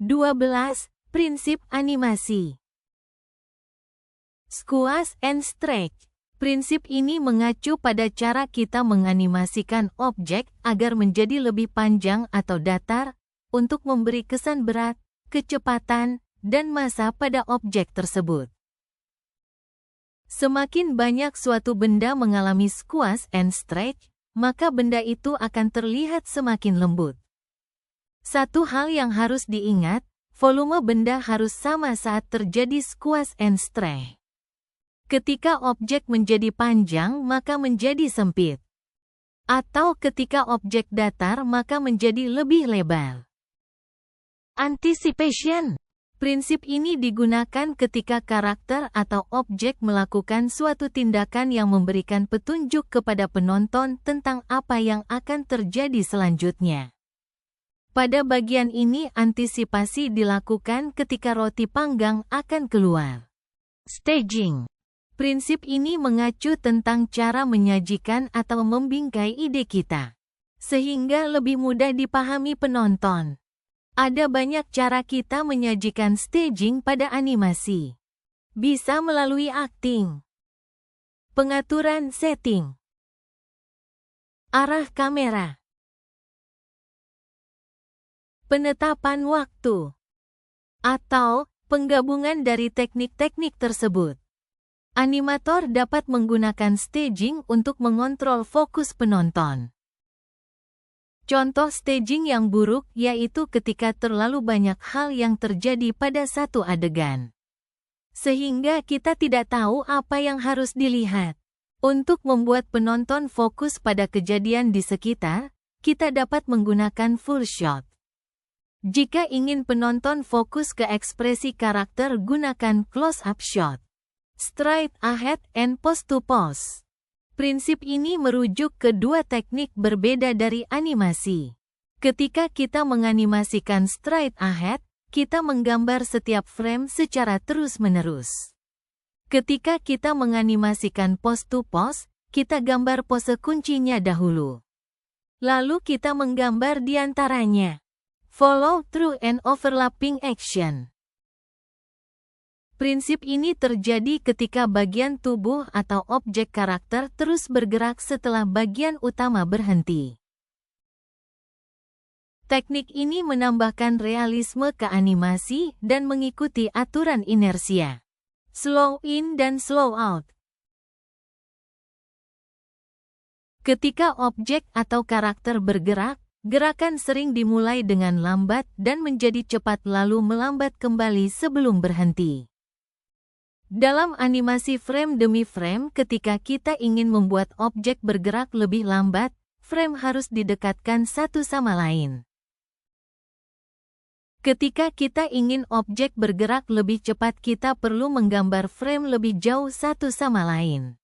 12. Prinsip animasi. Squash and stretch. Prinsip ini mengacu pada cara kita menganimasikan objek agar menjadi lebih panjang atau datar, untuk memberi kesan berat, kecepatan, dan massa pada objek tersebut. Semakin banyak suatu benda mengalami squash and stretch, maka benda itu akan terlihat semakin lembut. Satu hal yang harus diingat, volume benda harus sama saat terjadi squash and stretch. Ketika objek menjadi panjang, maka menjadi sempit. Atau ketika objek datar, maka menjadi lebih lebar. Anticipation. Prinsip ini digunakan ketika karakter atau objek melakukan suatu tindakan yang memberikan petunjuk kepada penonton tentang apa yang akan terjadi selanjutnya. Pada bagian ini antisipasi dilakukan ketika roti panggang akan keluar. Staging. Prinsip ini mengacu tentang cara menyajikan atau membingkai ide kita, sehingga lebih mudah dipahami penonton. Ada banyak cara kita menyajikan staging pada animasi. Bisa melalui acting, pengaturan setting, arah kamera, penetapan waktu, atau penggabungan dari teknik-teknik tersebut. Animator dapat menggunakan staging untuk mengontrol fokus penonton. Contoh staging yang buruk yaitu ketika terlalu banyak hal yang terjadi pada satu adegan, sehingga kita tidak tahu apa yang harus dilihat. Untuk membuat penonton fokus pada kejadian di sekitar, kita dapat menggunakan full shot. Jika ingin penonton fokus ke ekspresi karakter, gunakan close-up shot, straight ahead, and pose-to-pose. Prinsip ini merujuk ke dua teknik berbeda dari animasi. Ketika kita menganimasikan straight ahead, kita menggambar setiap frame secara terus-menerus. Ketika kita menganimasikan pose-to-pose, kita gambar pose kuncinya dahulu. Lalu kita menggambar di antaranya. Follow through and overlapping action. Prinsip ini terjadi ketika bagian tubuh atau objek karakter terus bergerak setelah bagian utama berhenti. Teknik ini menambahkan realisme ke animasi dan mengikuti aturan inersia. Slow in dan slow out. Ketika objek atau karakter bergerak, gerakan sering dimulai dengan lambat dan menjadi cepat lalu melambat kembali sebelum berhenti. Dalam animasi frame demi frame, ketika kita ingin membuat objek bergerak lebih lambat, frame harus didekatkan satu sama lain. Ketika kita ingin objek bergerak lebih cepat, kita perlu menggambar frame lebih jauh satu sama lain.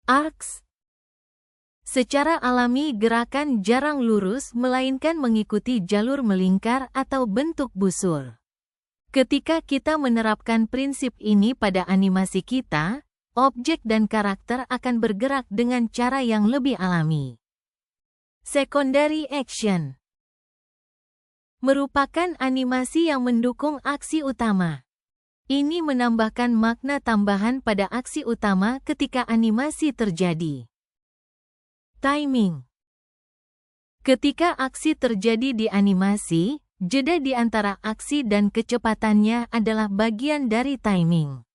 Arcs. Secara alami gerakan jarang lurus melainkan mengikuti jalur melingkar atau bentuk busur. Ketika kita menerapkan prinsip ini pada animasi kita, objek dan karakter akan bergerak dengan cara yang lebih alami. Secondary action merupakan animasi yang mendukung aksi utama. Ini menambahkan makna tambahan pada aksi utama ketika animasi terjadi. Timing. Ketika aksi terjadi di animasi, jeda di antara aksi dan kecepatannya adalah bagian dari timing.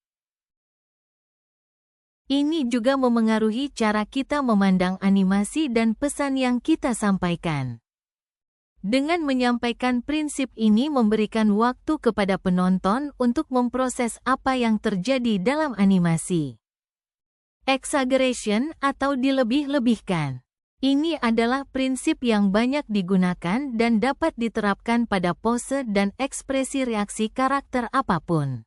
Ini juga memengaruhi cara kita memandang animasi dan pesan yang kita sampaikan. Dengan menyampaikan prinsip ini memberikan waktu kepada penonton untuk memproses apa yang terjadi dalam animasi. Exaggeration atau dilebih-lebihkan. Ini adalah prinsip yang banyak digunakan dan dapat diterapkan pada pose dan ekspresi reaksi karakter apapun.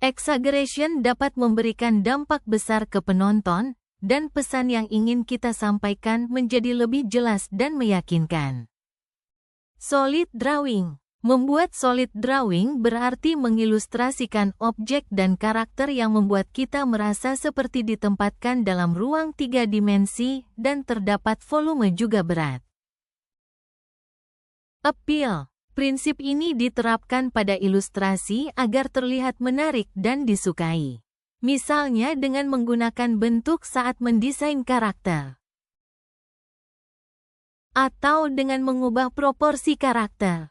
Exaggeration dapat memberikan dampak besar ke penonton, dan pesan yang ingin kita sampaikan menjadi lebih jelas dan meyakinkan. Solid drawing. Membuat solid drawing berarti mengilustrasikan objek dan karakter yang membuat kita merasa seperti ditempatkan dalam ruang 3 dimensi dan terdapat volume juga berat. Appeal. Prinsip ini diterapkan pada ilustrasi agar terlihat menarik dan disukai. Misalnya dengan menggunakan bentuk saat mendesain karakter. Atau dengan mengubah proporsi karakter.